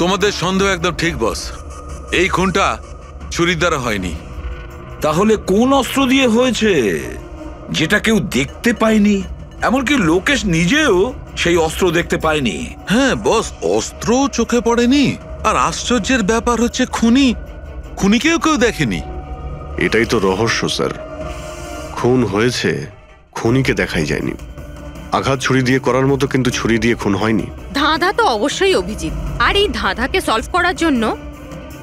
তোমাদের সন্দেহ একদম ঠিক বস, এই খুনটা ছুরির দ্বারা হয়নি। তাহলে কোন অস্ত্র দিয়ে হয়েছে যেটা কেউ দেখতে পায়নি? এমনকি লোকেশ নিজেও সেই অস্ত্র দেখতে পায়নি। হ্যাঁ বস, অস্ত্র চোখে পড়েনি, আর আশ্চর্যের ব্যাপার হচ্ছে খুনিকেও কেউ দেখেনি। এটাই তো রহস্য স্যার, খুন হয়েছে, খুনিকে দেখাই যায়নি। আঘাত ছুরি দিয়ে করার মতো, কিন্তু ছুরি দিয়ে খুন হয়নি। ধাঁধা তো অবশ্যই অভিজিৎ, আর এই ধাঁধাকে সলভ করার জন্য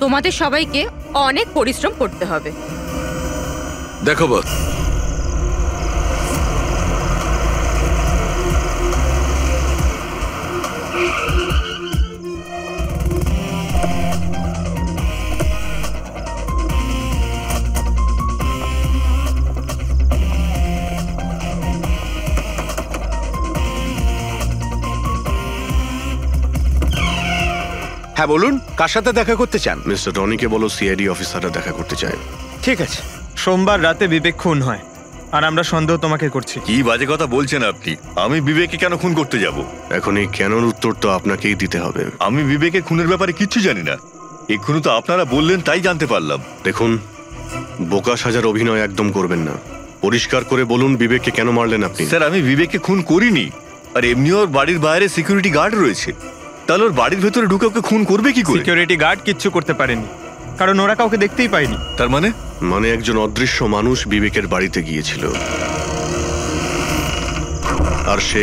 তোমাদের সবাইকে অনেক পরিশ্রম করতে হবে। দেখো বস, হ্যাঁ বলুন, কার সাথে দেখা করতে চান? মিস্টার রনিকে বলো সিআইডি অফিসাররা দেখা করতে চায়। ঠিক আছে। সোমবার রাতে বিবেক খুন হয়, আর আমরা সন্দেহ তোমাকে করছি। কি বাজে কথা বলছেন আপনি? আমি বিবেককে কেন খুন করতে যাব? এখন এই কেনর উত্তর তো আপনাকেই দিতে হবে। আমি বিবেকের খুনের ব্যাপারে কিচ্ছু জানি না, এক্ষুনি তো আপনারা বললেন তাই জানতে পারলাম। দেখুন, বোকা সাজার অভিনয় একদম করবেন না। পরিষ্কার করে বলুন বিবেককে কেন মারলেন আপনি? স্যার, আমি বিবেককে খুন করিনি, আর এমনি ওর বাড়ির বাইরে সিকিউরিটি গার্ড রয়েছে, তাহলে ওর বাড়ির ভেতরে ঢুকে ওকে খুন করবে কি করে? সিকিউরিটি গার্ড কিচ্ছু করতে পারেনি, কারণ ওরা কাউকে দেখতেই পায়নি। তার মানে একজন অদৃশ্য মানুষ বিবেকের বাড়িতে গিয়েছিল, আর সে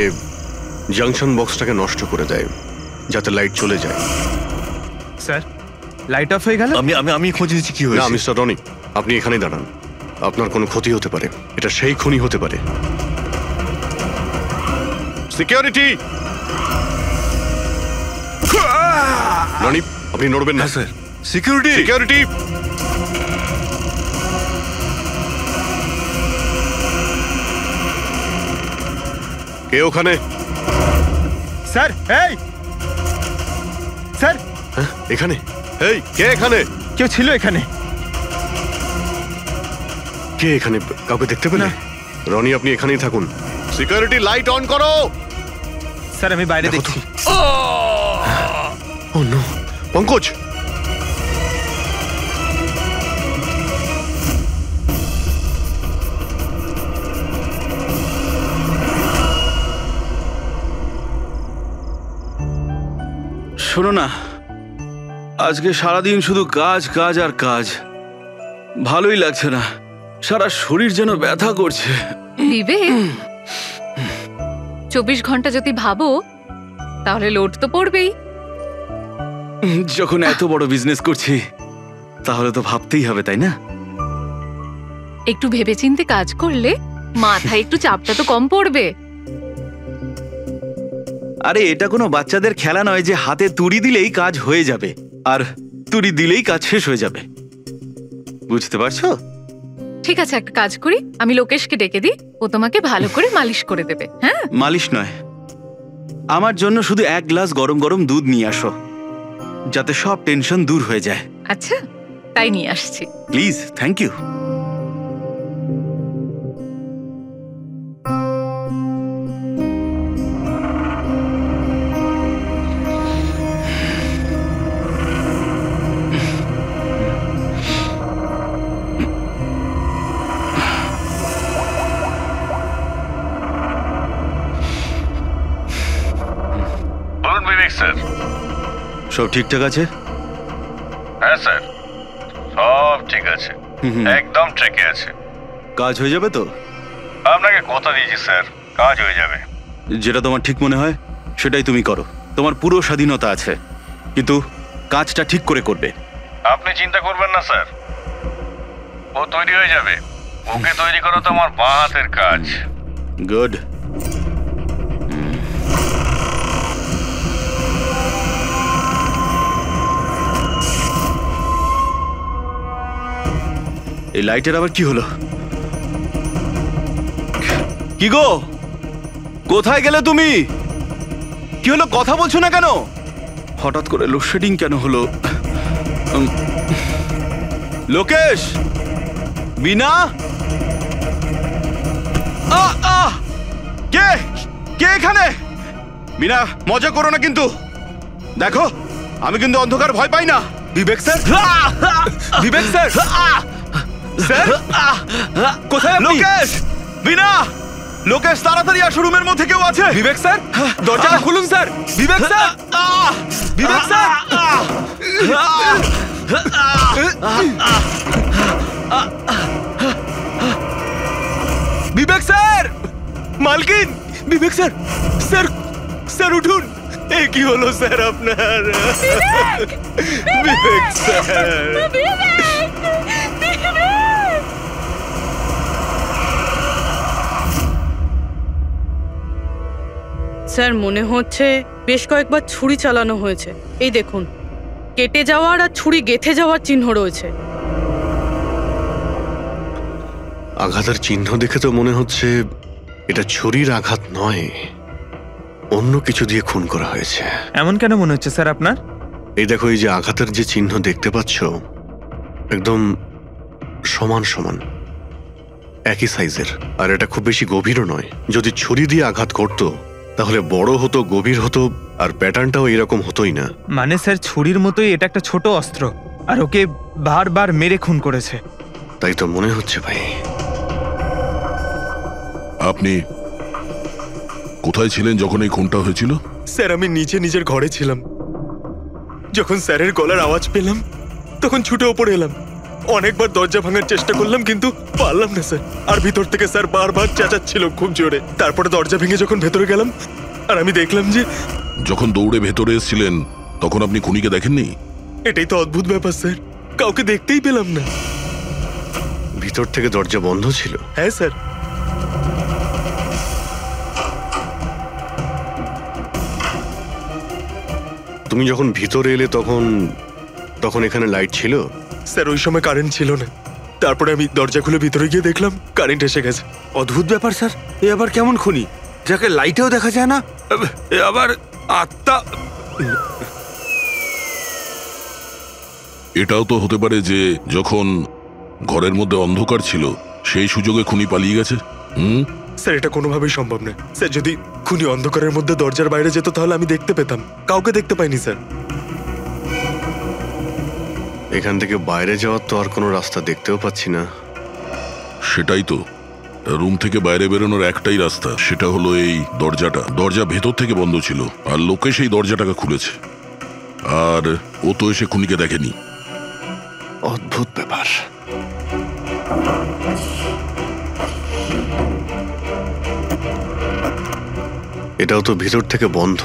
জাংশন বক্সটাকে নষ্ট করে দেয় যাতে লাইট চলে যায়। স্যার, লাইট অফ হয়ে গেল। আমি খোঁজ নিচ্ছি কি না হয়েছে। মিস্টার রনি, আপনি এখানেই দাঁড়ান। আপনার কোনো ক্ষতি হতে পারে, এটা সেই খুনি হতে পারে। সিকিউরিটি! রনি, আপনি নড়বেন না। Sir, security! সিকিউরিটি! কে ওখানে? স্যার, এই স্যার, হ্যাঁ, এখানে? এই, কে এখানে? কেউ ছিল এখানে? কে এখানে? কাউকে দেখতে পেলে? রনি, আপনি এখানেই থাকুন। সিকিউরিটি, লাইট অন করো। স্যার, আমি বাইরে দেখছি। ও নো, পঙ্কজ! শোনো না, আজকে সারাদিন শুধু কাজ কাজ আর কাজ, ভালোই লাগছে না, সারা শরীর যেন ব্যথা করছে। বিবেক, 24 ঘন্টা যদি ভাবো তাহলে লোড তো পড়বেই। যখন এত বড় বিজনেস করছি তাহলে তো ভাবতেই হবে, তাই না? একটু ভেবেচিন্তে কাজ করলে মাথায় একটু চাপটা তো কম পড়বে। আরে এটা কোনো বাচ্চাদের খেলা নয় যে হাতে তুড়ি দিলেই কাজ হয়ে যাবে, আর তুড়ি দিলেই কাজ শেষ হয়ে যাবে, বুঝতে পারছো? ঠিক আছে, একটা কাজ করি, আমি লোকেশকে ডেকে দিই, ও তোমাকে ভালো করে মালিশ করে দেবে। হ্যাঁ, মালিশ নয়, আমার জন্য শুধু 1 গ্লাস গরম গরম দুধ নিয়ে আসো, যাতে সব টেনশন দূর হয়ে যায়। আচ্ছা, তাই নিয়ে আসছি। Please, thank you. স্যার, সব ঠিকঠাক আছে? হ্যাঁ স্যার, সব ঠিক আছে, একদম ট্র্যাকে আছে। কাজ হয়ে যাবে তো? আপনাকে কথা দিয়েছি স্যার, কাজ হয়ে যাবে। যেটা তোমার ঠিক মনে হয় সেটাই তুমি করো, তোমার পুরো স্বাধীনতা আছে, কিন্তু কাজটা ঠিক করে করবে। আপনি চিন্তা করবেন না স্যার, ও তৈরি হয়ে যাবে। ওকে তৈরি করা তো আমার বাঁ হাতের কাজ। গুড। এই লাইটের আবার কি হলো? কি গো, কোথায় গেলে তুমি? কি হলো, কথা বলছো না কেন? হঠাৎ করে লোডশেডিং কেন হলো? লোকেশ, বিনা, কে কে এখানে? বিনা, মজা করো না কিন্তু। দেখো, আমি কিন্তু অন্ধকার ভয় পাই না। বিবেক স্যার, বিবেক স্যার, স্যার কোথায় আপনি? লোকেশ, বিনা, লোকেশ তাড়াতাড়ি আসো, রুমের মধ্যে কেউ আছে। বিবেক স্যার, দরজাটা খুলুন স্যার। বিবেক স্যার, বিবেক স্যার, বিবেক স্যার, মালকিন, বিবেক স্যার, স্যার, স্যার উঠুন। এ কি হলো স্যার আপনার? বিবেক স্যার, স্যার মনে হচ্ছে বেশ কয়েকবার ছুরি চালানো হয়েছে। এই দেখুন, কেটে যাওয়ার আর ছুরি গেঁথে যাওয়ার চিহ্ন রয়েছে। আঘাতের চিহ্ন দেখে তো মনে হচ্ছে এটা ছুরির আঘাত নয়, অন্য কিছু দিয়ে খুন করা হয়েছে। এমন কেন মনে হচ্ছে স্যার আপনার? এই দেখো, এই যে আঘাতের যে চিহ্ন দেখতে পাচ্ছ, একদম সমান সমান, একই সাইজের। আর এটা খুব বেশি গভীরও নয়। যদি ছুরি দিয়ে আঘাত করতো তাহলে বড় হতো, গভীর হতো, আর প্যাটার্নটাও এরকম হতোই না। মানে স্যার ছুরির মতোই এটা একটা ছোট অস্ত্র, আর ওকে বারবার মেরে খুন করেছে। তাই তো মনে হচ্ছে ভাই। আপনি কোথায় ছিলেন যখন এই খুনটা হয়েছিল? স্যার আমি নিচে নিজের ঘরে ছিলাম। যখন স্যারের গলার আওয়াজ পেলাম তখন ছুটে ওপরে এলাম। অনেকবার দরজা ভাঙার চেষ্টা করলাম কিন্তু পারলাম না স্যার। আর ভিতর থেকে স্যার বারবার চেঁচাচ্ছিল খুব জোরে। তারপরে দরজা ভেঙে যখন ভেতরে গেলাম আর আমি দেখলাম যে... যখন দৌড়ে ভেতরে এসেছিলেন তখন আপনি খুনিকে দেখেননি? এটাই তো অদ্ভুত ব্যাপার স্যার, কাউকে দেখতেই পেলাম না। ভিতর থেকে দরজা বন্ধ ছিল? হ্যাঁ স্যার। তুমি যখন ভিতরে এলে তখন তখন এখানে লাইট ছিল? স্যার ওই সময় কারেন্ট ছিল না। তারপরে আমি দরজা খুলে ভিতরে গিয়ে দেখলাম কারেন্ট এসে গেছে। অদ্ভুত ব্যাপার স্যার, এ আবার কেমন খুনি যাকে লাইটেও দেখা যায় না? এ আবার আত্মা। এটাও তো হতে পারে যে যখন ঘরের মধ্যে অন্ধকার ছিল সেই সুযোগে খুনি পালিয়ে গেছে। স্যার এটা কোনোভাবেই সম্ভব না স্যার। যদি খুনি অন্ধকারের মধ্যে দরজার বাইরে যেত তাহলে আমি দেখতে পেতাম। কাউকে দেখতে পাইনি স্যার। এখান থেকে বাইরে যাওয়ার তো আর কোনো রাস্তা দেখতেও পাচ্ছি না। সেটাই তো, রুম থেকে বাইরে বেরোনোর একটাই রাস্তা, সেটা হলো এই দরজাটা। দরজা ভেতর থেকে বন্ধ ছিল আর লোকে সেই দরজাটাকে খুলেছে। আর ও তো এসে খুনিকে দেখেনি। অদ্ভুত ব্যাপার। এটাও তো ভিতর থেকে বন্ধ,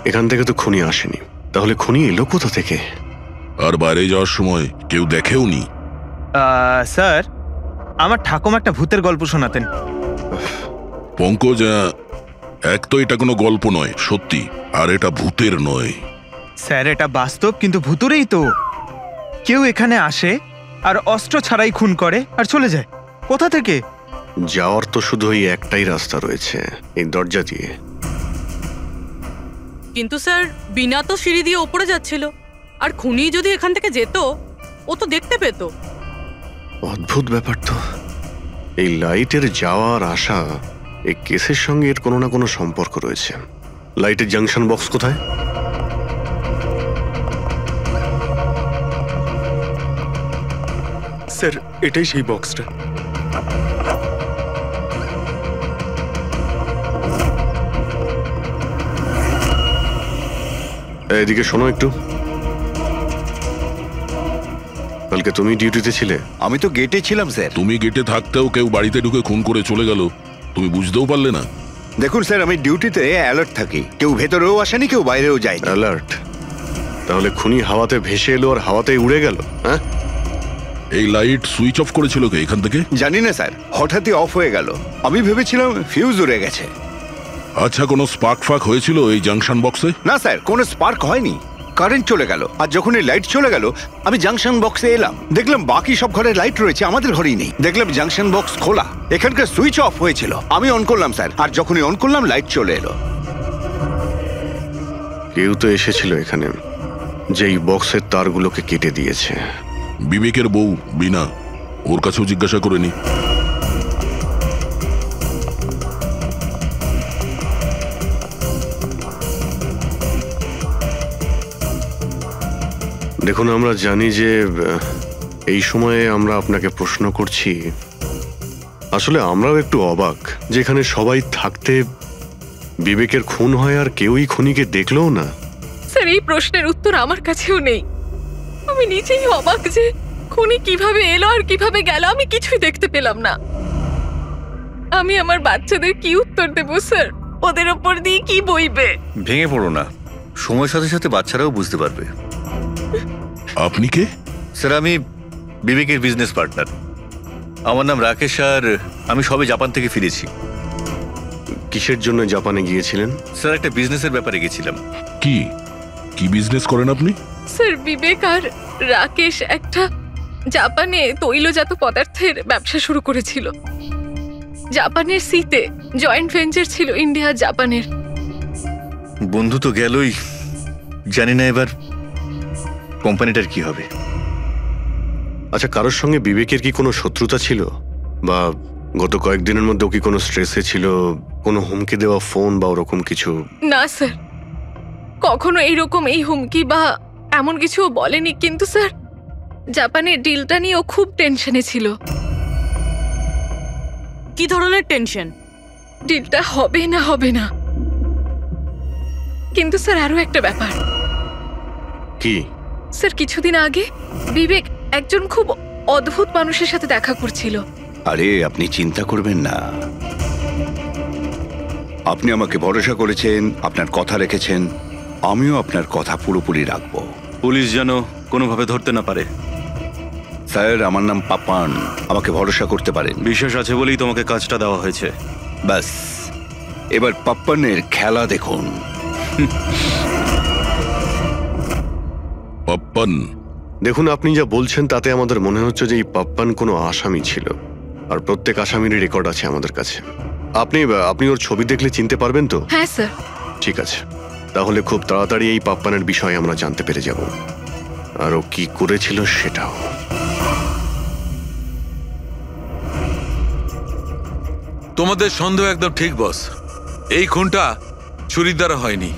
এখান থেকে তো খুনি আসেনি। তাহলে খুনি এলো কোথা থেকে? আর বাইরে যাওয়ার সময় কেউ দেখেও নি। স্যার আমার ঠাকুমা একটা ভূতের গল্প শোনাতেন। পঙ্কজ, এক তো এটা কোনো গল্প নয়, সত্যি। আর এটা ভূতের নয়। স্যার এটা বাস্তব, কিন্তু ভূতুরেই তো। কেউ এখানে আসে আর অস্ত্র ছাড়াই খুন করে আর চলে যায়। কোথা থেকে? যাওয়ার তো শুধু এই একটাই রাস্তা রয়েছে, এই দরজা দিয়ে। কিন্তু স্যার বিনা তো সিঁড়ি দিয়ে ওপরে যাচ্ছিল, আর খুনি যদি এখান থেকে যেত ও তো দেখতে পেত। অদ্ভুত ব্যাপার তো। এই লাইটের যাওয়ার আসা, এই কেসের সঙ্গে এর কোনো না কোনো সম্পর্ক রয়েছে। লাইটের জাংশন বক্স কোথায়? স্যার এটাই সেই বক্সটা। এদিকে শোনো একটু। কালকে তুমি ডিউটিতে ছিলে? আমি তো গেটে ছিলাম স্যার। তুমি গেটে থাকতেও কেউ বাড়িতে ঢুকে খুন করে চলে গেল, তুমি বুঝতেও পারলে না? দেখুন স্যার, আমি ডিউটিতে অ্যালার্ট থাকি। কেউ ভেতরেও আসেনি, কেউ বাইরেও যায়নি। অ্যালার্ট? তাহলে খুনি হাওয়াতে ভেসে এলো আর হাওয়াতেই উড়ে গেল? হ্যাঁ, এই লাইট সুইচ অফ করেছিল কে এখান থেকে? জানি না স্যার, হঠাৎই অফ হয়ে গেল। আমি ভেবেছিলাম ফিউজ উড়ে গেছে। আচ্ছা, কোনো স্পার্ক ফাক হয়েছিল এই জাংশন বক্সে? না স্যার, কোনো স্পার্ক হয়নি। কারেন্ট চলে গেল, আর যখন এই লাইট চলে গেল আমি জাংশন বক্সে এলাম, দেখলাম বাকি সব ঘরে লাইট রয়েছে, আমাদের ঘরেই নেই। দেখলাম জাংশন বক্স খোলা, এখানকার সুইচ অফ হয়েছিল। আমি অন করলাম স্যার, আর যখনই অন করলাম লাইট চলে এলো। কেউ তো এসেছিল এখানে, যেই বক্সের তারগুলোকে কেটে দিয়েছে। বিবেকের বউ বিনা, ওর কাছেও জিজ্ঞাসা করে নি। দেখুন, আমরা জানি যে এই সময়ে আমরা আপনাকে প্রশ্ন করছি। আসলে আমরাও একটু অবাক, যেখানে সবাই থাকতে বিবেকের খুন হয় আর কেউই খুনিকে দেখলেও না। স্যার, এই প্রশ্নের উত্তর আমার কাছেও নেই। আমি নিজেই অবাক যে খুনি কিভাবে এলো আর কিভাবে গেল, আমি কিছুই দেখতে পেলাম না। আমি আমার বাচ্চাদের কি উত্তর দেবো স্যার? ওদের ওপর দিয়ে কি বইবে? ভেঙে পড়ো না, সময়ের সাথে সাথে বাচ্চারাও বুঝতে পারবে। আপনি কে? স্যার, আমি বিবেকের বিজনেস পার্টনার। আমার নাম রাকেশ আর আমি সবে জাপান থেকে ফিরেছি। কিসের জন্য জাপানে গিয়েছিলেন? স্যার, একটা বিজনেসের ব্যাপারে গেছিলাম। কি কি বিজনেস করেন আপনি? স্যার, বিবেক আর রাকেশ একটা জাপানে তৈলজাত পদার্থের ব্যবসা শুরু করেছিল। জাপানের সিতে জয়েন্ট ভেঞ্চার ছিল ইন্ডিয়া জাপানের। বন্ধু তো গেলই, জানি না এবার কোম্পানিটার কি হবে। আচ্ছা, কারোর সঙ্গে বিবেকের কি কোনো শত্রুতা ছিল, বা গত কয়েকদিনের মধ্যে কি কোনো স্ট্রেসে ছিল, কোনো হুমকি দেওয়া ফোন বা ওরকম কিছু? না স্যার, কখনো এইরকম এই হুমকি বা এমন কিছু বলেনি। কিন্তু স্যার, জাপানের ডিলটা নিয়েও খুব টেনশনে ছিল। কি ধরনের টেনশন? ডিলটা হবে না হবে না। কিন্তু স্যার, আরো একটা ব্যাপার। কি? স্যার, কিছুদিন আগে বিবেক একজন খুব অদ্ভুত মানুষের সাথে দেখা করছিল। আরে, আপনি চিন্তা করবেন না। আপনি আমাকে ভরসা করেছেন, আপনার কথা রেখেছেন, আমিও আপনার কথা পুরোপুরি রাখবো। পুলিশ যেন কোনোভাবে ধরতে না পারে। স্যার, আমার নাম পাপান, আমাকে ভরসা করতে পারেন। বিশ্বাস আছে বলেই তোমাকে কাজটা দেওয়া হয়েছে। ব্যাস, এবার পাপ্পানের খেলা দেখুন। পাপ্পান? দেখুন, আপনি যা বলছেন তাতে আমাদের মনে হচ্ছে যে এই পাপ্পান কোনো আসামি ছিল, আর প্রত্যেক আসামিরই রেকর্ড আছে আমাদের কাছে। আপনি ওর ছবি দেখলে চিনতে পারবেন তো? হ্যাঁ স্যার। ঠিক আছে, তাহলে খুব তাড়াতাড়ি এই পাপ্পানের বিষয়ে আমরা জানতে পেরে যাব, আর ও কি করেছিল সেটাও। তোমাদের সন্দেহ একদম ঠিক বস, এই খুনটা ছুরির দ্বারা হয়নি।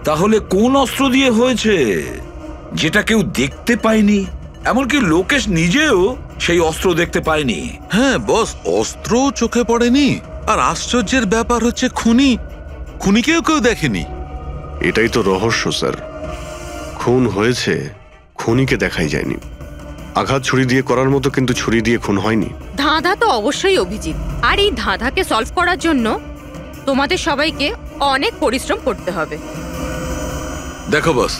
তাহলে কোন অস্ত্র দিয়ে হয়েছে, যেটা কেউ দেখতে পায়নি? এমনকি লোকেশ নিজেও সেই অস্ত্র দেখতে পায়নি। হ্যাঁ বস, অস্ত্রও চোখে পড়েনি, আর আশ্চর্যের ব্যাপার হচ্ছে খুনিকেও কেউ দেখেনি। এটাই তো রহস্য স্যার, খুন হয়েছে, খুনিকে দেখাই যায়নি। আঘাত ছুরি দিয়ে করার মতো, কিন্তু ছুরি দিয়ে খুন হয়নি। ধাঁধা তো অবশ্যই অভিজিৎ, আর এই ধাঁধাকে সলভ করার জন্য তোমাদের সবাইকে অনেক পরিশ্রম করতে হবে। দেখো বস,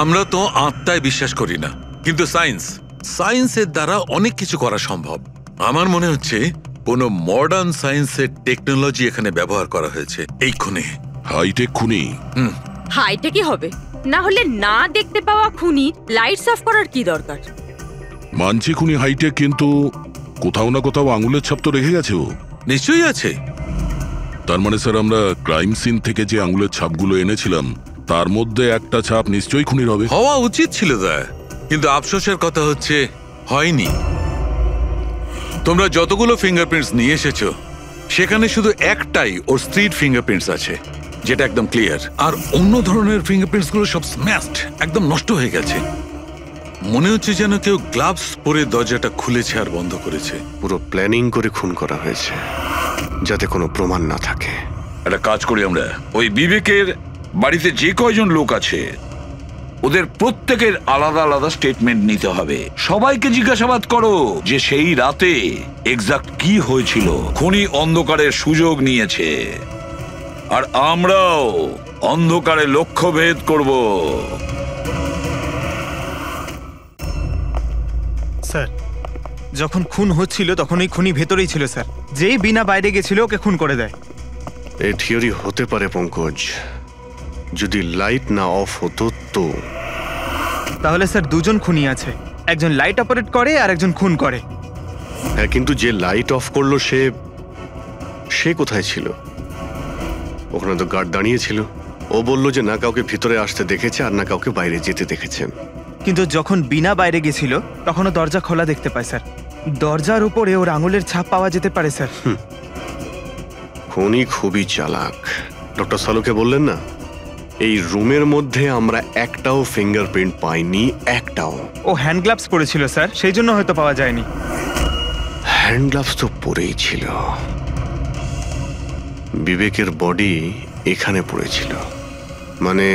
আমরা তো আত্মায় বিশ্বাস করি না, কিন্তু সায়েন্সের দ্বারা অনেক কিছু করা সম্ভব। আমার মনে হচ্ছে কোনো মডার্ন সায়েন্সের টেকনোলজি এখানে ব্যবহার করা হয়েছে এই খুনে। হাইটেক খুনি? হাইটেকই হবে, না হলে না দেখতে পাওয়া খুনি লাইটস অফ করার কি দরকার? মানছি খুনি হাইটেক, কিন্তু কোথাও না কোথাও আঙুলের ছাপ তো রেখে গেছে ও। নিশ্চয়ই আছে। তার মানে স্যার, আমরা ক্রাইম সিন থেকে যে আঙুলের ছাপগুলো এনেছিলাম তার মধ্যে একটা ছাপ নিশ্চয়ই খুনির হবে। হওয়া উচিত ছিল দা, কিন্তু আফসোসের কথা হচ্ছে হয়নি। তোমরা যতগুলো ফিঙ্গারপ্রিন্টস নিয়ে এসেছো সেখানে শুধু একটাই ওর স্ট্রিট ফিঙ্গারপ্রিন্টস আছে, যেটা একদম ক্লিয়ার। আর অন্য ধরনের ফিঙ্গারপ্রিন্টস গুলো সব স্ম্যাশড, একদম নষ্ট হয়ে গেছে। মনে হচ্ছে যেন কেউ গ্লাভস পরে দরজাটা খুলেছে আর বন্ধ করেছে। পুরো প্ল্যানিং করে খুন করা হয়েছে, যাতে কোনো প্রমাণ না থাকে। একটা কাজ করি আমরা, ওই বিবেকের বাড়িতে যে কয়জন লোক আছে ওদের প্রত্যেকের আলাদা আলাদা স্টেটমেন্ট নিতে হবে। সবাইকে জিজ্ঞাসাবাদ করো যে সেই রাতে এক্সাক্ট কি হয়েছিল। খুনি অন্ধকারের সুযোগ নিয়েছে, আর আমরাও অন্ধকারে লক্ষ্যভেদ করব। স্যার, যখন খুন হচ্ছিল তখন এই খুনি ভেতরেই ছিল স্যার। যেই বিনা বাইরে গেছিল ওকে খুন করে দেয়। এই থিওরি হতে পারে পঙ্কজ, যদি লাইট না অফ হতো তো। তাহলে স্যার দুজন খুনি আছে, একজন লাইট অপারেট করে আর একজন খুন করে। হ্যাঁ, কিন্তু যে লাইট অফ করলো সে কোথায় ছিল? ওখানে তো গার্ড দাঁড়িয়ে ছিল। ও বললো যে না কাউকে ভিতরে আসতে দেখেছে আর না কাউকে বাইরে যেতে দেখেছে। কিন্তু যখন বিনা বাইরে গেছিল তখনও দরজা খোলা দেখতে পায় স্যার। দরজার উপরে ওর আঙুলের ছাপ পাওয়া যেতে পারে স্যার। খুনি খুবই চালাক। ডক্টর সালুকে বললেন না, এই রুমের মধ্যে আমরা একটাও ফিঙ্গারপ্রিন্ট পাইনি, একটাও। ও হ্যান্ড গ্লাভস পরেছিল স্যার, সেই জন্য হয়তো পাওয়া যায়নি। হ্যান্ড গ্লাভস তো পরেই ছিল। বিবেকের বডি এখানে পড়েছিল, মানে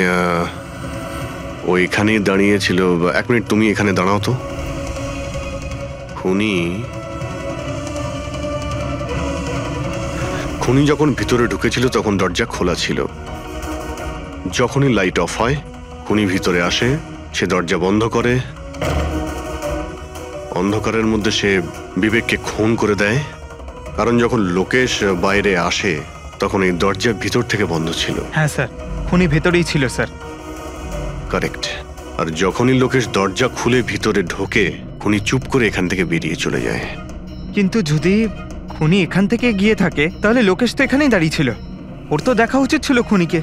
ও এখানেই দাঁড়িয়েছিল। 1 মিনিট, তুমি এখানে দাঁড়াও তো। খুনি যখন ভিতরে ঢুকেছিল তখন দরজা খোলা ছিল। যখনই লাইট অফ হয়, খুনি ভিতরে আসে, সে দরজা বন্ধ করে। অন্ধকারের মধ্যে সে বিবেককে খুন করে দেয়, কারণ যখন লোকেশ বাইরে আসে তখন এই দরজা ভিতর থেকে বন্ধ ছিল। হ্যাঁ স্যার, খুনি ভেতরেই ছিল স্যার। কারেক্ট। আর যখনই লোকেশ দরজা খুলে ভিতরে ঢোকে, খুনি চুপ করে এখান থেকে বেরিয়ে চলে যায়। কিন্তু যদি খুনি এখান থেকে গিয়ে থাকে তাহলে লোকেশ তো এখানেই দাঁড়িয়ে ছিল, ওর তো দেখা উচিত ছিল খুনিকে।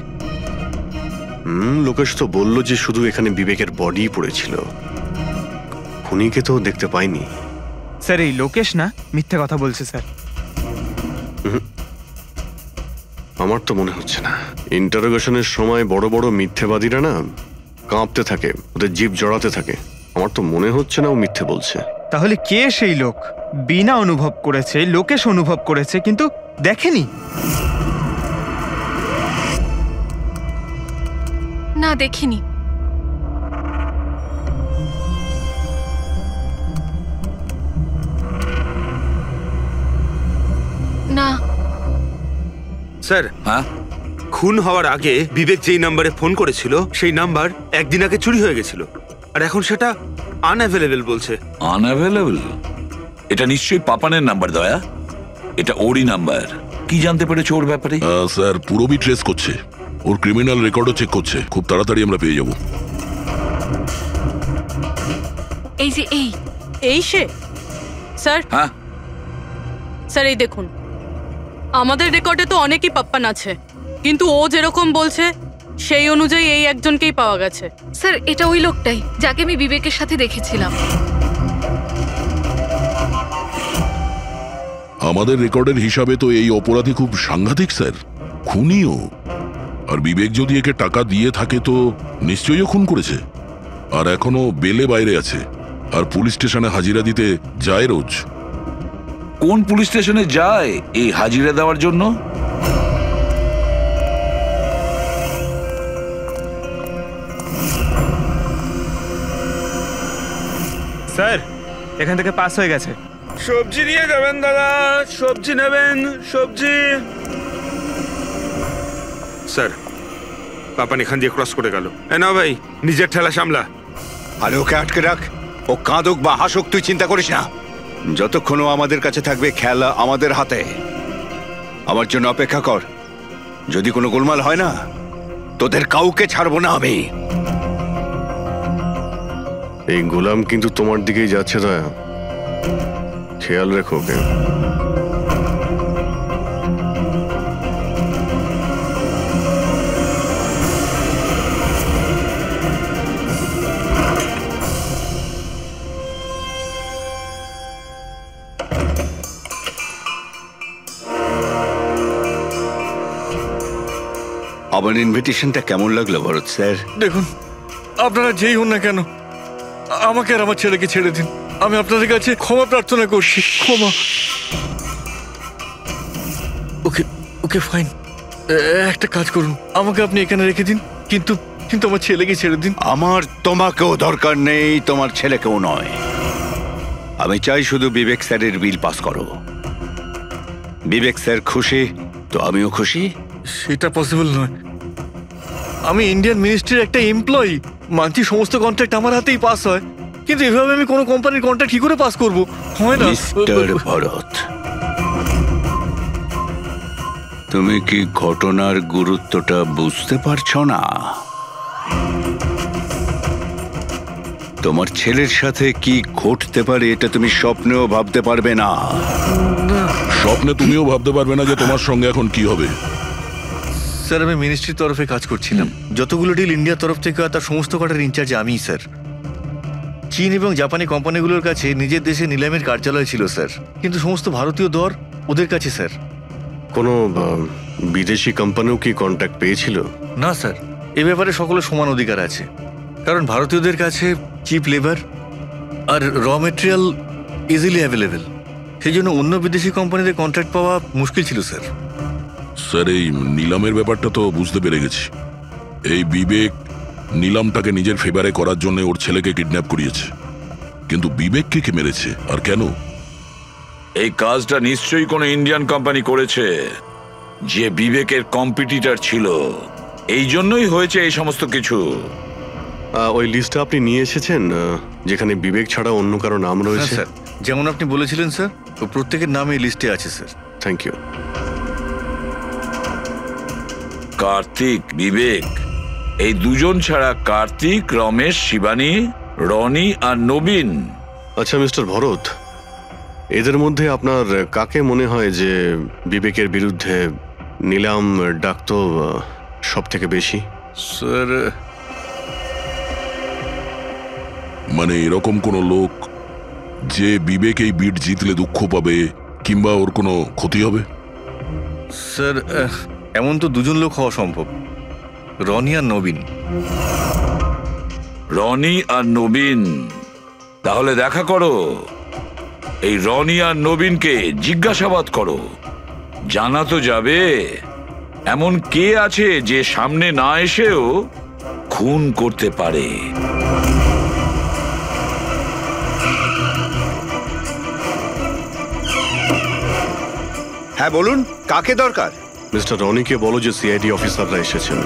লোকেশ তো বলল যে শুধু এখানে বিবেকের বডি পড়েছিল, খুনিকে তো দেখতে পাইনি। স্যার এই লোকেশ না, মিথ্যে কথা বলছে স্যার। আমার তো মনে হচ্ছে না। ইন্টারোগেশনের সময় বড় বড় মিথ্যেবাদীরা না কাঁপতে থাকে, ওদের জিভ জড়াতে থাকে। আমার তো মনে হচ্ছে না ও মিথ্যে বলছে। তাহলে কে সেই লোক? বিনা অনুভব করেছে, লোকেশ অনুভব করেছে কিন্তু দেখেনি। না, দেখিনি। না স্যার, হ্যাঁ, খুন হওয়ার আগে বিবেক যেই নাম্বারে ফোন করেছিল সেই নাম্বার একদিন আগে চুরি হয়ে গেছিল, আর এখন সেটা আনঅ্যাভেলেবল বলছে। আনঅ্যাভেলেবল? এটা নিশ্চয়ই পাপানের নাম্বার দয়া, এটা ওরই নাম্বার। কি জানতে পেরেছো ওর ব্যাপারে? স্যার পুরোবি ট্রেস করছে, ওর ক্রিমিনাল রেকর্ডও চেক করছে, খুব তাড়াতাড়ি আমরা পেয়ে যাব। এই যে এই সে স্যার। হ্যাঁ স্যার এই দেখুন, আমাদের রেকর্ডে তো অনেকই পাপ্পান আছে, কিন্তু ও যেরকম বলছে সেই অনুযায়ী এই একজনকেই পাওয়া গেছে। স্যার, এটা ওই লোকটাই যাকে আমি বিবেকের সাথে দেখেছিলাম। আমাদের রেকর্ডের হিসাবে তো এই অপরাধী খুব সাংঘাতিক স্যার, খুনিও। আর বিবেক যদি একে টাকা দিয়ে থাকে তো নিশ্চয়ই খুন করেছে, আর এখনো বেলে বাইরে আছে, আর পুলিশ স্টেশনে হাজিরা দিতে যায় রোজ। কোন পুলিশ স্টেশনে যায় এই হাজিরা দেওয়ার জন্য? স্যার এখান থেকে পাস হয়ে গেছে। সবজি নিয়ে যাবেন দাদা, সবজি নেবেন, সবজি। স্যার, পাপান এখান দিয়ে ক্রস করে গেল। না ভাই, নিজের ঠেলা সামলা। আরে ওকে আটকে রাখ, ও কাঁদুক বা হাসুক তুই চিন্তা করিস না। যতক্ষণ ও আমাদের কাছে থাকবে খেলা আমাদের হাতে। আমার জন্য অপেক্ষা কর, যদি কোনো গোলমাল হয় না তোদের কাউকে ছাড়বো না আমি। এই গোলাম কিন্তু তোমার দিকেই যাচ্ছে দয়া, খেয়াল রেখো ওকে। আমার ইনভিটেশনটা কেমন লাগলো ভরত স্যার? দেখুন, আপনারা যেই হন না কেন, আমাকে আর আমার ছেলেকে ছেড়ে দিন। আমি আপনাদের কাছে ক্ষমা প্রার্থনা করছি, ক্ষমা। ওকে ওকে ফাইন, একটা কাজ করুন, আমাকে আপনি এখানে রেখে দিন, কিন্তু কিন্তু আমার ছেলেকে ছেড়ে দিন। আমার তোমাকেও দরকার নেই, তোমার ছেলেকেও নয়। আমি চাই শুধু বিবেক স্যারের বিল পাস করো। বিবেক স্যার খুশি তো আমিও খুশি। সেটা পসিবল নয়। আমি ইন্ডিয়ান মিনিস্ট্রির একটা এমপ্লয়ি, মান্থলি সমস্ত কন্ট্রাক্ট আমার হাতেই পাস হয়, কিন্তু এভাবে আমি কোনো কোম্পানির কন্ট্রাক্ট কি করে পাস করবো? হয় না। মিস্টার ভরত, তুমি কি ঘটনার গুরুত্বটা বুঝতে পারছো না? তোমার ছেলের সাথে কি ঘটতে পারে এটা তুমি স্বপ্নেও ভাবতে পারবে না। স্বপ্নে তুমিও ভাবতে পারবে না যে তোমার সঙ্গে এখন কি হবে। স্যার, আমি মিনিস্ট্রির তরফে কাজ করছিলাম। যতগুলো ডিল ইন্ডিয়ার তরফ থেকে হয় তার সমস্ত কটার ইনচার্জ আমিই স্যার। চীন এবং জাপানি কোম্পানিগুলোর কাছে নিজের দেশে নিলামের কার্যালয় ছিল স্যার, কিন্তু সমস্ত ভারতীয় দর ওদের কাছে স্যার। কোনো বিদেশি কোম্পানিও কি কন্ট্যাক্ট পেয়েছিল? না স্যার, এ ব্যাপারে সকলের সমান অধিকার আছে, কারণ ভারতীয়দের কাছে চিপ লেবার আর র মেটেরিয়াল ইজিলি অ্যাভেলেবেল। সেই জন্য অন্য বিদেশি কোম্পানিতে কন্ট্রাক্ট পাওয়া মুশকিল ছিল স্যার। স্যার, এই নিলামের ব্যাপারটা তো বুঝতে পেরে গেছি। এই বিবেক নিলামটাকে নিজের ফেভারে করার জন্য ওর ছেলেকে কিডন্যাপ করিয়েছে, কিন্তু বিবেককে কে মেরেছে আর কেন? এই কাজটা নিশ্চয়ই কোনো ইন্ডিয়ান কোম্পানি করেছে, যে বিবেকের কম্পিটিটর ছিল। এই জন্যই হয়েছে এই সমস্ত কিছু। ওই লিস্টটা আপনি নিয়ে এসেছেন যেখানে বিবেক ছাড়া অন্য কারো নাম রয়েছে? স্যার, যেমন আপনি বলেছিলেন স্যার, তো প্রত্যেকের নাম এই লিস্টে আছে sir. Thank you. Kartik, Bibek, এই দুজন ছাড়া কার্তিক, রমেশ, শিবানী, রনি আর নবীন। আচ্ছা মিস্টার ভরত, এদের মধ্যে আপনার কাকে মনে হয় যে বিবেকের বিরুদ্ধে নিলাম ডাকতো সব থেকে বেশি? স্যার, মানে এরকম কোনো লোক যে বিবেক এই বিট জিতলে দুঃখ পাবে কিংবা ওর কোনো ক্ষতি হবে? স্যার, এমন তো দুজন লোক হওয়া সম্ভব, রনি আর নবীন। রনি আর নবীন? তাহলে দেখা করো, এই রনি আর নবীনকে জিজ্ঞাসাবাদ করো। জানা তো যাবে এমন কে আছে যে সামনে না এসেও খুন করতে পারে। হ্যাঁ বলুন, কাকে দরকার? মিস্টার রনিকে বলো যে সিআইডি অফিসাররা এসেছেন।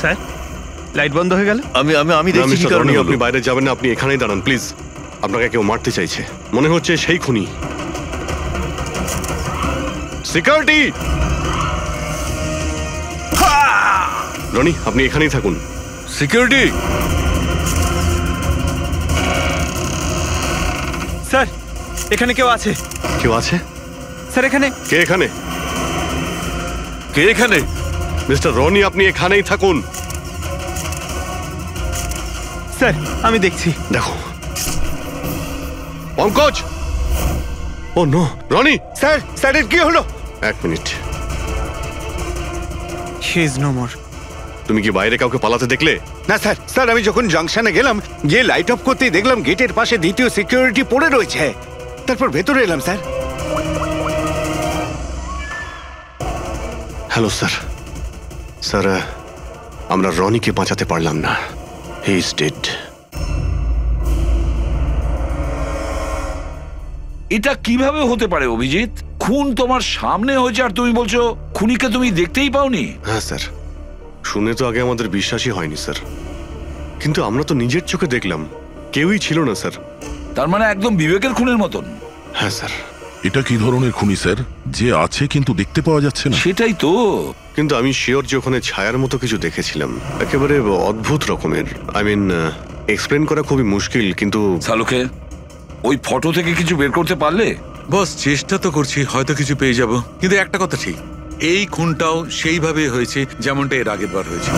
স্যার, লাইট বন্ধ হয়ে গেল। আমি আমি আমি না, দেখছি কি মিস্টার কারণে রনি, হলো। আপনি বাইরে যাবেন না, আপনি এখানেই দাঁড়ান প্লিজ। আপনাকে কেউ মারতে চাইছে, মনে হচ্ছে সেই খুনি। সিকিউরিটি! রনি, আপনি এখানেই থাকুন। সিকিউরিটি! স্যার, এখানে কেউ আছে। কেউ আছে? স্যার, এখানে কে এখানে? কে এখানে? মিস্টার রনি, আপনি এখানেই থাকুন। স্যার, আমি দেখছি। দেখো Pankaj! Oh no, Rony! Sir, স্যারের কি হলো? এক মিনিট। He is no more. তুমি কি বাইরে কাউকে পালাতে দেখলে? না স্যার, স্যার আমি যখন জাংশনে গেলাম, গিয়ে লাইট অফ করতেই দেখলাম গেটের পাশে দ্বিতীয় সিকিউরিটি পড়ে রয়েছে। তারপর ভেতরে এলাম স্যার। Hello sir. স্যার, আমরা রনিকে বাঁচাতে পারলাম না। He is dead. এটা কিভাবে হতে পারে অভিজিৎ? খুন তোমার সামনে হয়েছে আর তুমি বলছো খুনিকে তুমি দেখতেই পাওনি? হ্যাঁ স্যার, শুনে তো আগে আমাদের বিশ্বাসই হয়নি স্যার, কিন্তু আমরা তো নিজের চোখে দেখলাম কেউই ছিল না স্যার। তার মানে একদম বিবেকের খুনের মতন? হ্যাঁ স্যার। এটা কি ধরনের খুনি স্যার, যে আছে কিন্তু দেখতে পাওয়া যাচ্ছে না? সেটাই তো। কিন্তু আমি শিওর যে ওখানে ছায়ার মতো কিছু দেখেছিলাম, একেবারে অদ্ভুত রকমের। আই মিন, এক্সপ্লেন করা খুবই মুশকিল, কিন্তু সালুকে ওই ফটো থেকে কিছু বের করতে পারলে? বস, চেষ্টা তো করছি, হয়তো কিছু পেয়ে যাব। কিন্তু একটা কথা ঠিক, এই খুনটাও সেইভাবে হয়েছে যেমনটা এর আগের বার হয়েছে।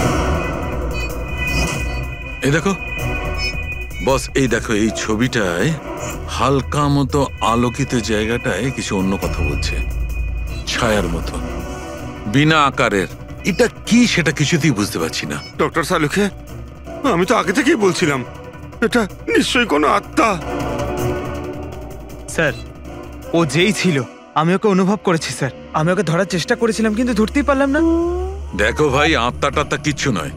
এই দেখো বস, এই দেখো, এই ছবিটায় হালকা মতো আলোকিত জায়গাটায় কিছু অন্য কথা বলছে, ছায়ার মতো, বিনা আকারের। এটা কি সেটা কিছুতেই বুঝতে পারছি না। ডক্টর সালুকে, আমি তো আগে থেকেই বলছিলাম এটা নিশ্চয়ই কোনো আত্মা। স্যার, ও যেই ছিল আমি ওকে অনুভব করেছি স্যার। আমি ওকে ধরার চেষ্টা করেছিলাম কিন্তু ধরতেই পারলাম না। দেখো ভাই, আত্মা টাত্মা কিচ্ছু নয়।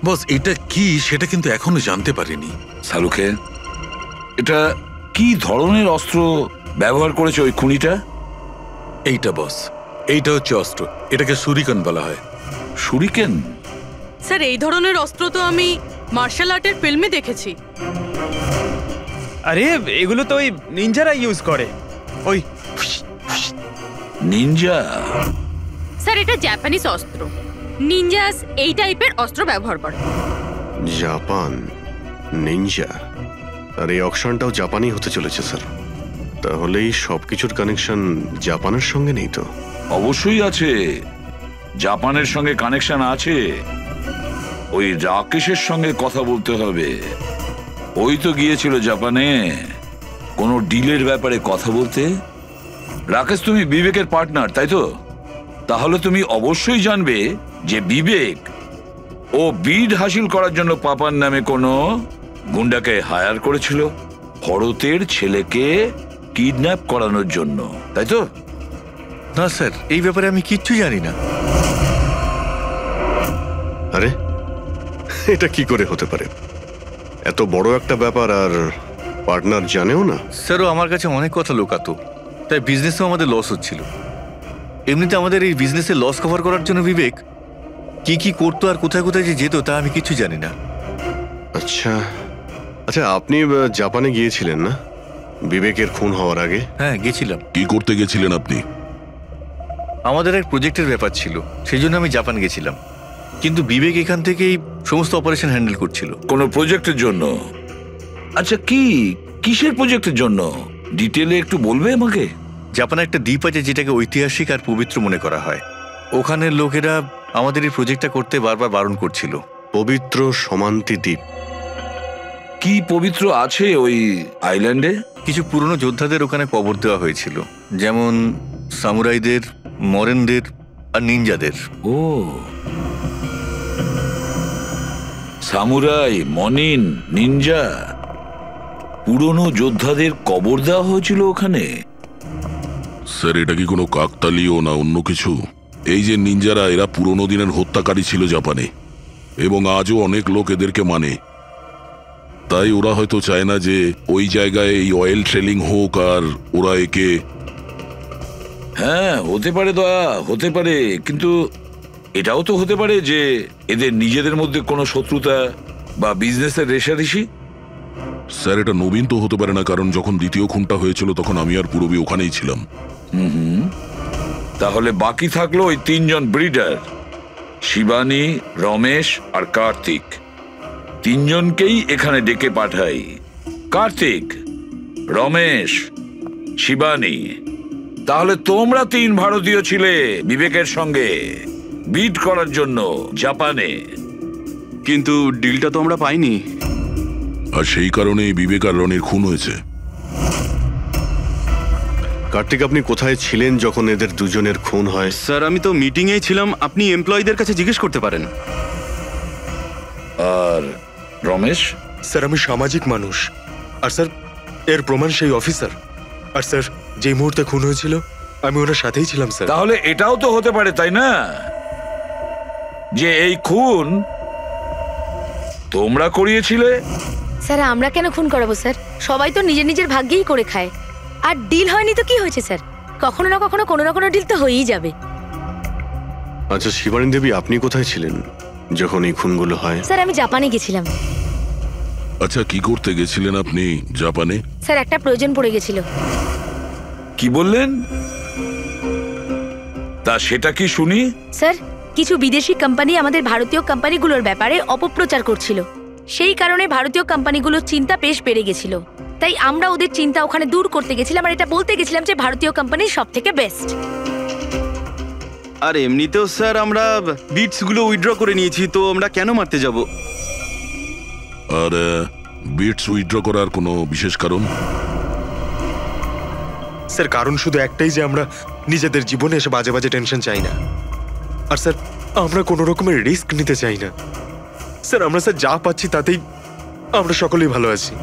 বস, এটা কি সেটা কিন্তু এখনো জানতে পারিনি। সালুকে, এটা কি ধরনের অস্ত্র ব্যবহার করেছে ওই খুনিটা? এইটা বস, এইটা হচ্ছে অস্ত্র, এটাকে সুরিকান বলা হয়। সুরিকেন? স্যার, এই ধরনের অস্ত্র তো আমি মার্শাল আর্টের ফিল্মে দেখেছি। আরে এগুলো তো ওই নিনজারা ইউজ করে। ওই নিনজা? স্যার, এটা জাপানিজ অস্ত্র। নিনজাস এই টাইপের অস্ত্র ব্যবহার করে। Japan Ninja? আর এই অকশনটাও জাপানি হতে চলেছে স্যার। তাহলে এই সবকিছুর কানেকশন জাপানের সঙ্গে নেই তো? অবশ্যই আছে, জাপানের সঙ্গে কানেকশন আছে। ওই রাকেশের সঙ্গে কথা বলতে হবে। ওই তো গিয়েছিল জাপানে কোনো ডিলের ব্যাপারে কথা বলতে। রাকেশ, তুমি বিবেকের পার্টনার, তাই তো? তাহলে তুমি অবশ্যই জানবে যে বিবেক ও বিড হাসিল করার জন্য পাপার নামে কোনো গুন্ডাকে হায়ার করেছিল ভরতের ছেলেকে কিডন্যাপ করানোর জন্য, তাই তো? না স্যার, এই ব্যাপারে আমি কিচ্ছু জানি না। আরে এটা কি করে হতে পারে? এত বড় একটা ব্যাপার আর পার্টনার জানেও না? স্যারও আমার কাছে অনেক কথা লোকাতো, তাই বিজনেসেও আমাদের লস হচ্ছিল। এমনিতে আমাদের এই বিজনেসে লস কভার করার জন্য বিবেক কি কি করতো আর কোথায় কোথায় যে যেত তা আমি কিছু জানি না। আচ্ছা আচ্ছা, আপনি জাপানে গিয়েছিলেন না বিবেকের খুন হওয়ার আগে? হ্যাঁ, গেছিলাম। কি করতে গেছিলেন আপনি? আমাদের এক প্রজেক্টের ব্যাপার ছিল, সেই জন্য আমি জাপান গেছিলাম। কিন্তু বিবেক এখান থেকেই সমস্ত অপারেশন হ্যান্ডেল করছিল। কোনো প্রজেক্টের জন্য? আচ্ছা, কিসের প্রজেক্টের জন্য ডিটেলে একটু বলবে আমাকে? জাপানে একটা দ্বীপ আছে যেটাকে ঐতিহাসিক আর পবিত্র মনে করা হয়। ওখানের লোকেরা আমাদের এই প্রজেক্টটা করতে বারবার বারণ করছিল। পবিত্র সমান্তি দ্বীপ? কি পবিত্র আছে ওই আইল্যান্ডে? কিছু পুরনো যোদ্ধাদের ওখানে কবর দেওয়া হয়েছিল, যেমন সামুরাইদের, মরেনদের আর নিনজাদের। ও, সামুরাই, মনিন, নিনজা, পুরনো যোদ্ধাদের কবর দেওয়া হয়েছিল ওখানে? স্যার, এটা কি কোনো কাকতালীয় না অন্য কিছু? এই যে নিনজারা, এরা পুরনো দিনের হত্যাকারী ছিল জাপানে, এবং আজও অনেক লোক এদেরকে মানে। তাই ওরা হয়তো চায় না যে ওই জায়গায় এই অয়েল ট্রেলিং হোক, আর ওরা একে... হ্যাঁ, হতে পারে দয়া, হতে পারে, কিন্তু এটাও তো হতে পারে যে এদের নিজেদের মধ্যে কোনো শত্রুতা বা বিজনেসের রেষারেষি। স্যার, এটা নবীন তো হতে পারে না, কারণ যখন দ্বিতীয় খুনটা হয়েছিল তখন আমি আর পূরবী ওখানেই ছিলাম। তাহলে বাকি থাকলো ওই তিনজন ব্রিডার, শিবানী, রমেশ আর কার্তিক। তিনজনকেই এখানে ডেকে পাঠাই। কার্তিক, রমেশ, শিবানী, তাহলে তোমরা তিন ভারতীয় ছিলে বিবেকের সঙ্গে বিট করার জন্য জাপানে। কিন্তু ডিলটা তো আমরা পাইনি। আর সেই কারণেই বিবেক আর রনির খুন হয়েছে। কার্তিক, আপনি কোথায় ছিলেন যখন এদের দুজনের খুন হয়? স্যার, আমি তো মিটিংয়েই ছিলাম, আপনি এমপ্লয়ীদের কাছে জিজ্ঞেস করতে পারেন। আর রমেশ? স্যার, আমি সামাজিক মানুষ, আর স্যার এর প্রমাণ সেই অফিসার। আর স্যার, যে মুহূর্তে খুন হয়েছিল আমি ওনার সাথেই ছিলাম স্যার। তাহলে এটাও তো হতে পারে, তাই না, যে এই খুন তোমরা করিয়েছিলে? স্যার, আমরা কেন খুন করাবো স্যার? সবাই তো নিজের নিজের ভাগ্যেই করে খায়। আর ডিল হয়নি তো কি হয়েছে স্যার? কখনো না কখনো কোনো না কোনো ডিল তো হয়েই যাবে। আচ্ছা শিবানী দেবী, আপনি কোথায় ছিলেন যখন এই খুনগুলো হয়? স্যার, আমি জাপানে গেছিলাম। আচ্ছা, কি করতে গেছিলেন আপনি জাপানে? স্যার, একটা প্রয়োজন পড়ে গেছিল। কি বললেন? তা সেটা কি শুনি? স্যার, কিছু বিদেশি কোম্পানি আমাদের ভারতীয় কোম্পানিগুলোর ব্যাপারে অপপ্রচার করছিল। সেই কারণে ভারতীয় কোম্পানিগুলোর চিন্তা বেশ বেড়ে গেছিল। তাই আমরা ওদের চিন্তা ওখানে দূর করতে গেছিলাম, আর এটা বলতে গেছিলাম যে ভারতীয় কোম্পানি সব থেকে বেস্ট। আর এমনিতেও স্যার আমরা বিটসগুলো উইথড্র করে নিয়েছি, তো আমরা কেন মারতে যাব? আর বিটস উইথড্র করার কোনো বিশেষ কারণ? স্যার, কারণ শুধু একটাই যে আমরা নিজেদের জীবনে এসে বাজে বাজে টেনশন চাই না। আর স্যার, আমরা কোনো রকমের রিস্ক নিতে চাই না। স্যার, আমরা স্যার যা পাচ্ছি তাতেই আমরা সকলেই ভালো আছি।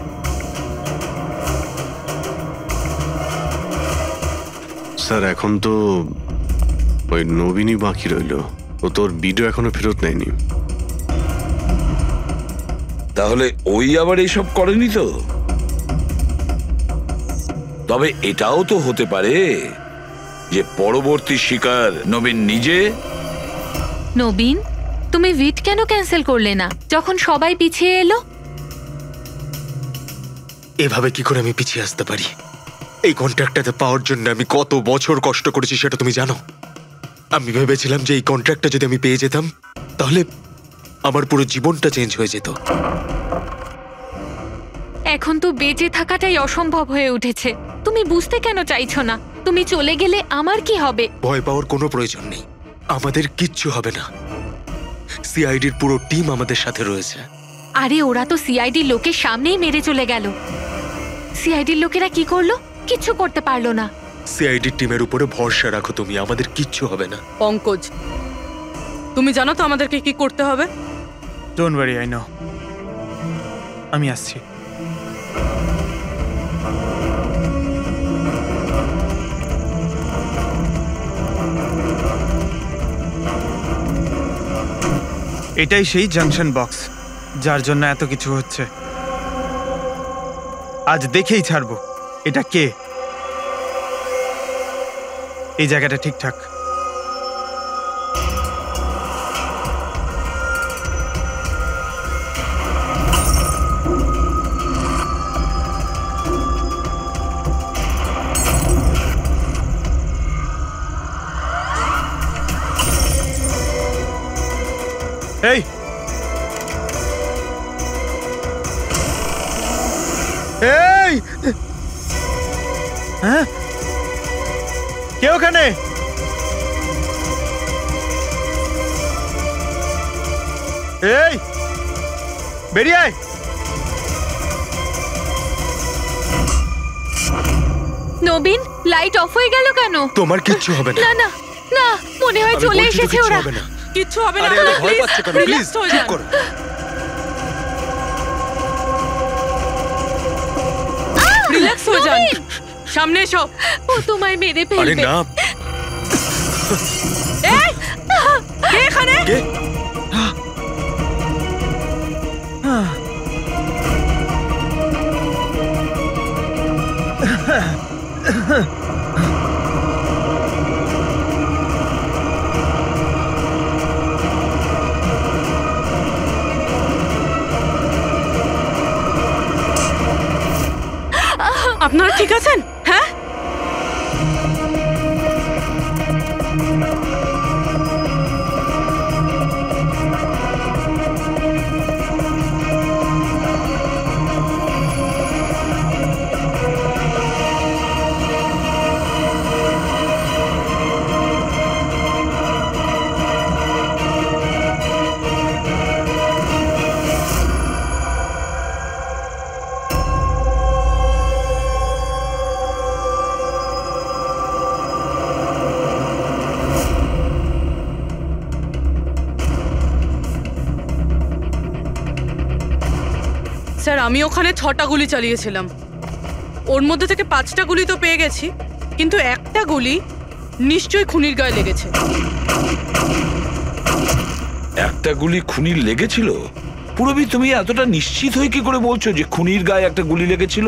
স্যার, এখন তো ওই নবীনই বাকি রইল। ও তোর ভিডিও এখনো ফেরত নেয়নি। তাহলে ওই আবার এইসব করেনি তো? তবে এটাও তো হতে পারে যে পরবর্তী শিকার নবীন নিজে। নবীন, তুমি ভিট কেন ক্যান্সেল করলে না যখন সবাই পিছিয়ে এলো? এভাবে কি করে আমি পিছিয়ে আসতে পারি? এই কন্ট্রাক্টটাতে পাওয়ার জন্য আমি কত বছর কষ্ট করেছি সেটা তুমি জানো। আমি ভেবেছিলাম যে এই কন্ট্রাক্টটা যদি আমি পেয়ে যেতাম তাহলে আমার পুরো জীবনটা চেঞ্জ হয়ে যেত। এখন তো বেঁচে থাকাটাই অসম্ভব হয়ে উঠেছে। তুমি বুঝতে কেন চাইছো না? তুমি চলে গেলে আমার কি হবে? ভয় পাওয়ার কোনো প্রয়োজন নেই, আমাদের কিচ্ছু হবে না। সিআইডির পুরো টিম আমাদের সাথে রয়েছে। আরে ওরা তো সিআইডি লোকের সামনেই মেরে চলে গেল। সিআইডির লোকেরা কি করলো? কিচ্ছু করতে পারলো না। সিআইডির টিমের উপরে ভরসা রাখো তুমি, আমাদের কিচ্ছু হবে না। পঙ্কজ, তুমি জানো তো আমাদেরকে কি করতে হবে? Don't worry, I know. আমি আসছি। এটাই সেই জাংশন বক্স যার জন্য এত কিছু হচ্ছে। আজ দেখেই ছাড়বো এটা কে। এই জায়গাটা ঠিকঠাক। এই এই হ্যাঁ, কে ওখানে? এই বেরিয়ে আয়। নবীন, লাইট অফ হয়ে গেল কেন? তোমার কিচ্ছু হবে না। না না না, মনে হয় চলে এসেছে ওরা। কিচ্ছু হবে না। আরে আরে ভয় পাচ্ছে কেন? প্লিজ চুপ করো। রিল্যাক্স হয়ে যান। সামনে এসো। ও তোমায় মেরে আরে ফেলবে। না। এই কে এখানে? কে? আপনারা ঠিক আছেন? হ্যাঁ, স্যার আমি ওখানে 6টা গুলি চালিয়েছিলাম। ওর মধ্যে থেকে 5টা গুলি তো পেয়ে গেছি, কিন্তু একটা গুলি নিশ্চয়ই খুনির গায়ে লেগেছে। একটা গুলি খুনির লেগেছিল? পুরবি, তুমি এতটা নিশ্চিত হয়ে কি করে বলছো যে খুনির গায়ে একটা গুলি লেগেছিল?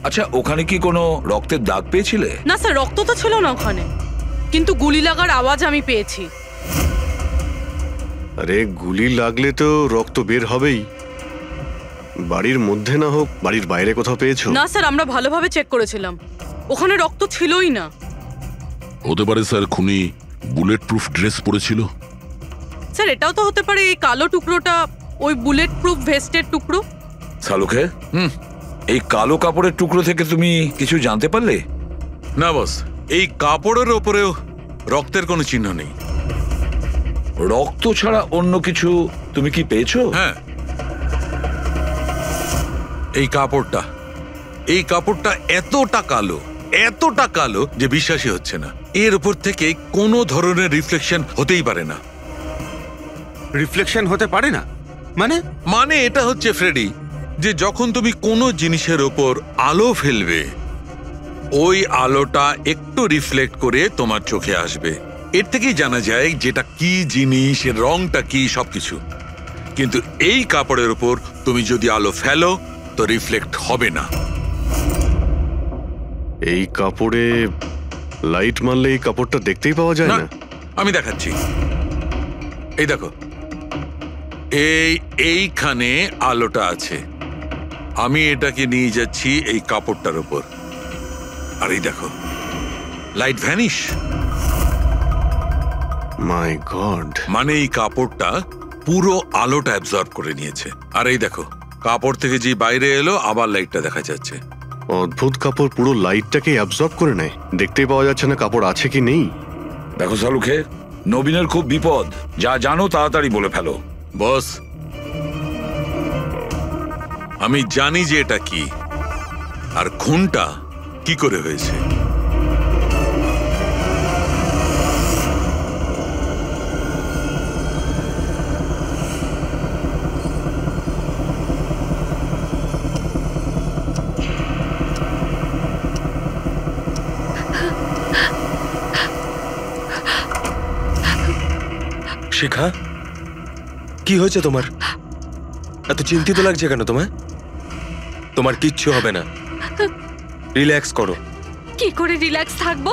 আচ্ছা, ওখানে কি কোনো রক্তের দাগ পেয়েছিলে? না স্যার, রক্ত তো ছিল না ওখানে, কিন্তু গুলি লাগার আওয়াজ আমি পেয়েছি। আরে গুলি লাগলে তো রক্ত বের হবেই। বাড়ির মধ্যে না হোক, বাড়ির বাইরে কোথাও পেয়েছো? না স্যার, আমরা ভালোভাবে চেক করেছিলাম, ওখানে রক্ত ছিলই না। হতে পারে স্যার খুনি বুলেট প্রুফ ড্রেস পরেছিল। স্যার এটাও তো হতে পারে এই কালো টুকরোটা ওই বুলেট প্রুফ ভেস্টের টুকরো। সালুকে, এই কালো কাপড়ের টুকরো থেকে তুমি কিছু জানতে পারলে? না বস, এই কাপড়ের ওপরেও রক্তের কোনো চিহ্ন নেই। রক্ত ছাড়া অন্য কিছু তুমি কি পেয়েছো? হ্যাঁ, এই কাপড়টা এতটা কালো যে বিশ্বাসই হচ্ছে না। এর উপর থেকে কোনো ধরনের রিফ্লেকশন হতেই পারে না। রিফ্লেকশন হতে পারে না মানে এটা হচ্ছে ফ্রেডি, যে যখন তুমি কোনো জিনিসের ওপর আলো ফেলবে, ওই আলোটা একটু রিফ্লেক্ট করে তোমার চোখে আসবে। এর থেকেই জানা যায় যেটা কি জিনিস, এর রংটা কি, সবকিছু। কিন্তু এই কাপড়ের উপর তুমি যদি আলো ফেলো তো রিফ্লেক্ট হবে না। এই কাপড়ে লাইট মারলে এই কাপড়টা দেখতেই পাওয়া যায় না। আমি দেখাচ্ছি, এই দেখো, এইখানে আলোটা আছে। আমি এটাকে নিয়ে যাচ্ছি এই কাপড়টার উপর, আর এই দেখো লাইট ভ্যানিশ। মাই গড! মানে এই কাপড়টা পুরো আলোটা অ্যাবজর্ব করে নিয়েছে। আর এই দেখো, কাপড় থেকে যে বাইরে এলো আবার লাইটটা দেখা যাচ্ছে। অদ্ভুত, কাপড় পুরো লাইটটাকে অ্যাবজর্ব করে নেয়। দেখতেই পাওয়া যাচ্ছে না কাপড় আছে কি নেই। দেখো সালুকে, নবীনের খুব বিপদ। যা জানো তাড়াতাড়ি বলে ফেলো। বস, আমি জানি যে এটা কি আর খুনটা কি করে হয়েছে। শিখা, কি হয়েছে তোমার? এত চিন্তিত লাগছে কেন তোমায়? তোমার কিচ্ছু হবে না, রিল্যাক্স করো। কি করে রিল্যাক্স থাকবো?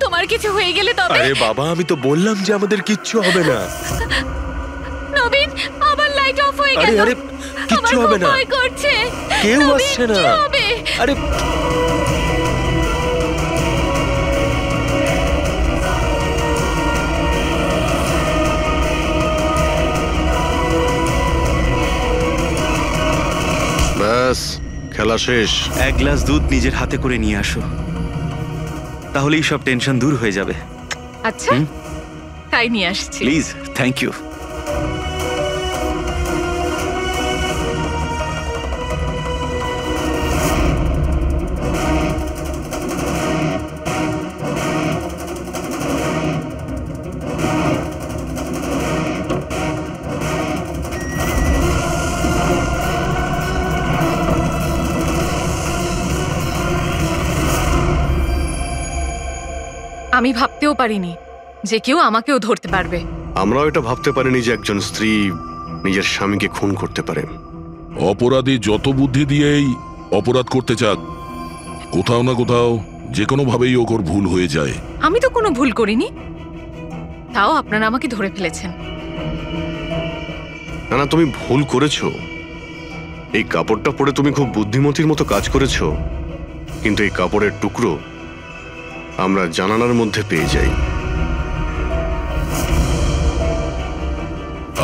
তোমার কিছু হয়ে গেলে তবে? আরে বাবা, আমি তো বললাম যে আমাদের কিচ্ছু হবে না। নবীন, আবার লাইট অফ হয়ে গেল। আরে আরে, কিচ্ছু হবে না, ভয় করছে। কেউ নবীন, আসছে না। কি হবে? আরে ব্যাস, খেলা শেষ। এক গ্লাস দুধ নিজের হাতে করে নিয়ে আসো, তাহলেই সব টেনশন দূর হয়ে যাবে। আচ্ছা, তাই নিয়ে আসছি। Please, thank you. আমি ভাবতেও পারিনি যে কেউ আমাকেও ধরতে পারবে। আমরাও এটা ভাবতে পারিনি যে একজন স্ত্রী নিজের স্বামীকে খুন করতে পারে। অপরাধী যত বুদ্ধি দিয়েই অপরাধ করতে চাক, কোথাও না কোথাও যে কোনো ভাবেই ওর ভুল হয়ে যায়। আমি তো কোনো ভুল করিনি, তাও আপনারা আমাকে ধরে ফেলেছেন। না না, তুমি ভুল করেছো। এই কাপড়টা পরে তুমি খুব বুদ্ধিমতীর মতো কাজ করেছো, কিন্তু এই কাপড়ের টুকরো আমরা জানালার মধ্যে পেয়ে যাই।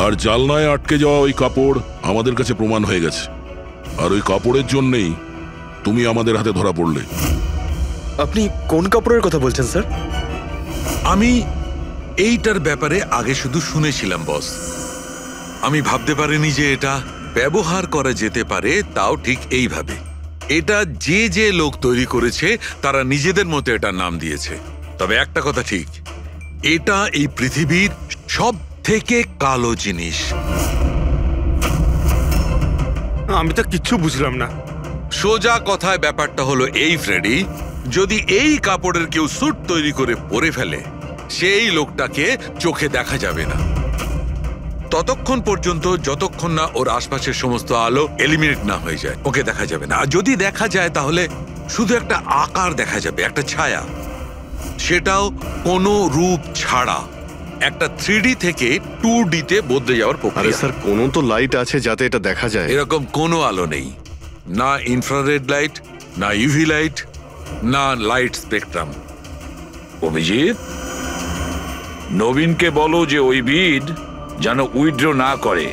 আর জালনায় আটকে যাওয়া ওই কাপড় আমাদের কাছে প্রমাণ হয়ে গেছে, আর ওই কাপড়ের জন্যেই তুমি আমাদের হাতে ধরা পড়লে। আপনি কোন কাপড়ের কথা বলছেন স্যার? আমি এইটার ব্যাপারে আগে শুধু শুনেছিলাম বস। আমি ভাবতে পারিনি যে এটা ব্যবহার করা যেতে পারে, তাও ঠিক এইভাবে। এটা যে যে লোক তৈরি করেছে তারা নিজেদের মতো এটার নাম দিয়েছে। তবে একটা কথা ঠিক, এটা এই পৃথিবীর সব থেকে কালো জিনিস। আমি তো কিচ্ছু বুঝলাম না। সোজা কথায় ব্যাপারটা হলো এই ফ্রেডি, যদি এই কাপড়ের কেউ স্যুট তৈরি করে পরে ফেলে, সেই লোকটাকে চোখে দেখা যাবে না ততক্ষণ পর্যন্ত, যতক্ষণ না ওর আশপাশের সমস্ত আলো এলিমিনেট না হয়ে যায়। ওকে দেখা যাবে না। আর যদি দেখা যায় তাহলে শুধু একটা আকার দেখা যাবে, একটা ছায়া, সেটাও কোনো রূপ ছাড়া। একটা 3D থেকে 2D তে বদলে যাওয়ার আরে প্রক্রিয়া। স্যার, কোনো তো লাইট আছে যাতে এটা দেখা যায়। এরকম কোনো আলো নেই, না ইনফ্রারেড লাইট, না ইউভি লাইট, না লাইট স্পেকট্রাম। অভিজিৎ, নবীনকে বলো যে ওই বিড যেন উইথড্র না করে,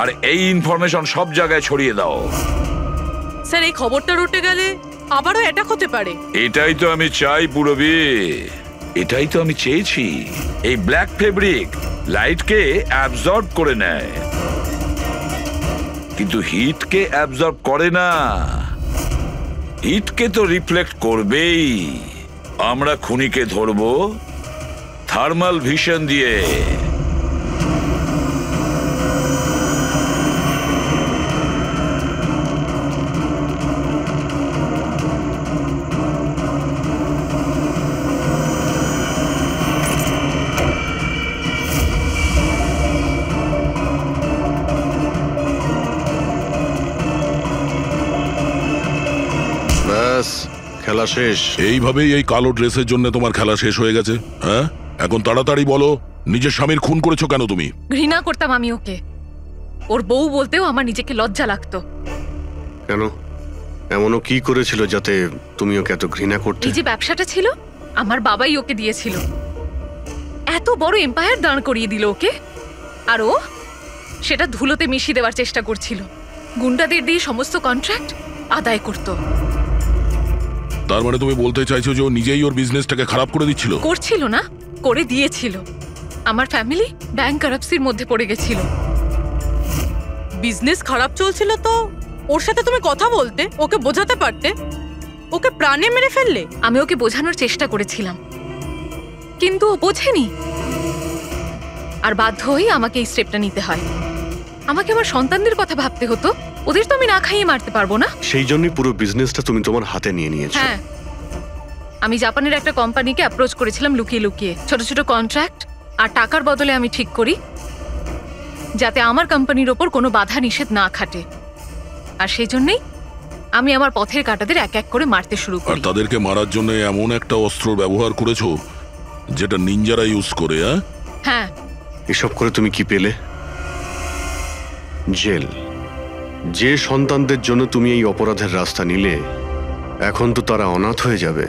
আর এই ইনফরমেশন সব জায়গায় ছড়িয়ে দাও। স্যার, এই খবরটা রটে গেলে আবারও অ্যাটাক হতে পারে। এটাই তো আমি চাই পুরবি, এটাই তো আমি চেয়েছি। এই ব্ল্যাক ফেব্রিক লাইটকে অ্যাবজর্ব করে নেয়, কিন্তু হিটকে অ্যাবজর্ব করে না। হিটকে তো রিফ্লেক্ট করবেই। আমরা খুনিকে ধরবো থার্মাল ভিশন দিয়ে। ব্যাস, খেলা শেষ। এইভাবেই এই কালো ড্রেসের জন্য তোমার খেলা শেষ হয়ে গেছে? হ্যাঁ, এখন তাড়াতাড়ি বলো, নিজের স্বামীর খুন করেছো কেন তুমি? ঘৃণা করতাম আমি ওকে। ওর বউ বলতেও আমার নিজেকে লজ্জা লাগতো। কেন? এমনও কি করেছিল যাতে তুমি ওকে এত ঘৃণা করতে? এই যে ব্যবসাটা ছিল, আমার বাবাই ওকে দিয়েছিল। এত বড় এম্পায়ার দাঁড় করিয়ে দিল ওকে, আর ও সেটা ধুলোতে মিশিয়ে দেওয়ার চেষ্টা করছিল। গুন্ডাদের দিয়ে সমস্ত কন্ট্রাক্ট আদায় করত। তার মানে তুমি বলতে চাইছো যে ও নিজেই ওর বিজনেসটাকে খারাপ করে দিচ্ছিল? করছিল না, করে দিয়েছিল। আমার ফ্যামিলি ব্যাংক কারাপসির মধ্যে পড়ে গেছিল। বিজনেস খারাপ চলছিল তো ওর সাথে তুমি কথা বলতে, ওকে বোঝাতে পারতে। ওকে প্রাণে মেরে ফেললে। আমি ওকে বোঝানোর চেষ্টা করেছিলাম, কিন্তু ও বোঝেনি। আর বাধ্য হয়ে আমাকে এই স্টেপটা নিতে হয়। আমাকে আমার সন্তানদের কথা ভাবতে হতো, ওদের তো আমি না খাইয়ে মারতে পারবো না। সেই জন্যই পুরো বিজনেসটা তুমি তোমার হাতে নিয়ে নিয়েছো। হ্যাঁ, আমি জাপানের একটা কোম্পানিকে অ্যাপ্রোচ করেছিলাম লুকিয়ে লুকিয়ে, ছোট ছোট কন্ট্রাক্ট আর টাকার বদলে আমি ঠিক করি যাতে আমার কোম্পানির ওপর কোনো বাধা নিষেধ না খাটে। আর সেই জন্যই আমি আমার পথের কাঁটাদের এক এক করে মারতে শুরু আর করি। তাদেরকে মারার জন্য এমন একটা অস্ত্র ব্যবহার করেছো যেটা নিনজারা ইউজ করে। হ্যাঁ, এসব করে তুমি কি পেলে? জেল। যে সন্তানদের জন্য তুমি এই অপরাধের রাস্তা নিলে, এখন তো তারা অনাথ হয়ে যাবে।